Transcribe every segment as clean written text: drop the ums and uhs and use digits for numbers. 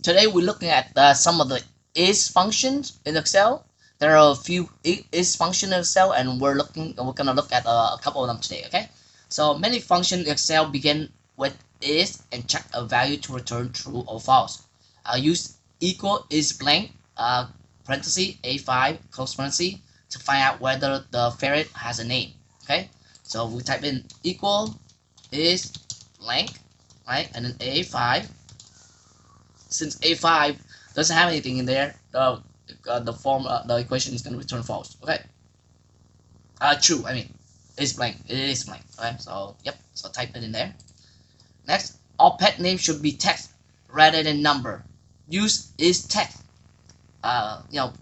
Today we're looking at some of the is functions in Excel. There are a few is function in Excel, and we're gonna look at a couple of them today. Okay, so many functions in Excel begin with is and check a value to return true or false. Use equal is blank parenthesis A5 close parenthesis to find out whether the ferret has a name. Okay, so we type in equal is blank, right, and then A5. Since A5 doesn't have anything in there, the equation is going to return false. Okay. True. I mean, it's blank. It is blank. Okay. So yep. So type it in there. Next, all pet names should be text rather than number. Use is text.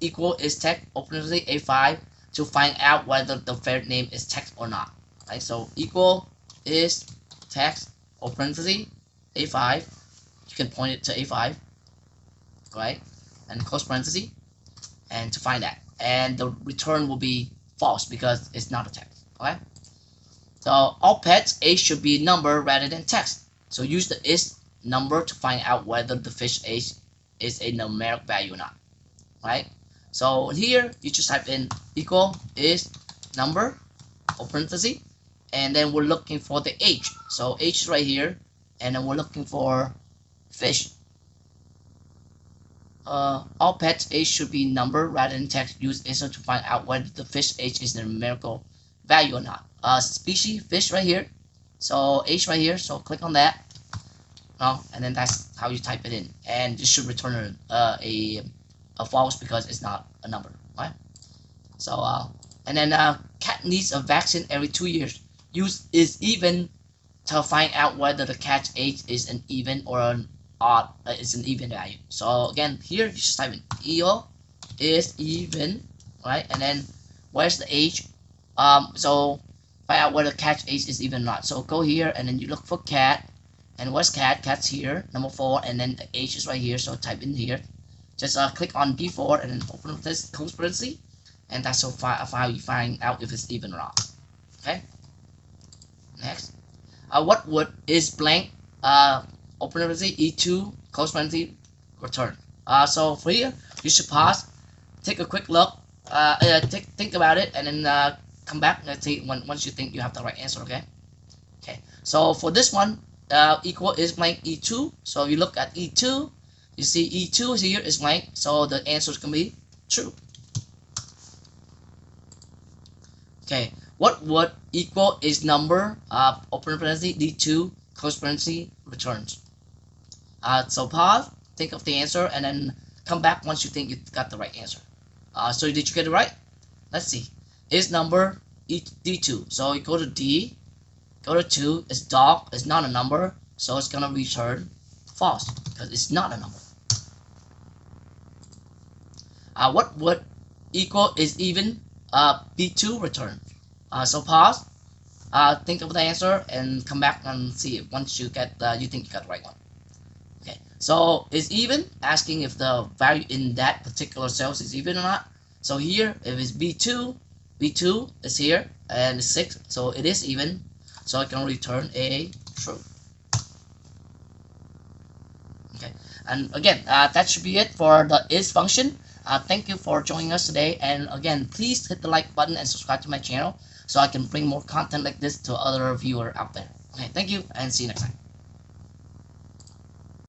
Equal is text. Open A5 to find out whether the ferret name is text or not. Right. So equal is text. Open A5. You can point it to A5, right, and close parenthesis, and to find that, and the return will be false because it's not a text. Okay, so all pets age should be number rather than text, so use the is number to find out whether the fish age is a numeric value or not. Right, so here you just type in equal is number, open parenthesis, and then we're looking for the age, so age is right here, and then we're looking for fish. All pets age should be number rather than text. Use is to find out whether the fish age is a numerical value or not. Species fish right here, so age right here, so click on that, and then that's how you type it in, and it should return a false because it's not a number, right? So and then cat needs a vaccine every 2 years. Use is even to find out whether the cat's age is an even or an odd. It's an even value. So again, here you just type in EO is even, right? And then where's the age? So find out whether the cat's age is even or not. So go here and then you look for cat, and where's cat? Cat's here, number 4, and then the age is right here. So type in here. Just click on B4 and then open this close parenthesis, and that's how you find out if it's even or not. Okay. Next. What would is blank open parenthesis E2 close parenthesis return. So for here you should pause, take a quick look, think about it, and then come back and see once you think you have the right answer. Okay, so for this one, equal is blank E2, so you look at E2, you see E2 here is blank, so the answer is going to be true. Okay, what would equal is number, open parenthesis D2 close parenthesis returns. So pause, think of the answer, and then come back once you think you got the right answer. So did you get it right? Let's see. Is number D2, so you go to D, go to 2, it's dog, it's not a number, so it's gonna return false because it's not a number. What would equal is even, B2 return. So pause, think of the answer, and come back and see it once you get you think you got the right one. Okay, so is even asking if the value in that particular cells is even or not. So here, if it's B2 is here and it's 6, so it is even, so I can return a true. Okay, and again, that should be it for the is function. Thank you for joining us today, and again, please hit the like button and subscribe to my channel so I can bring more content like this to other viewers out there. Okay, thank you, and see you next time.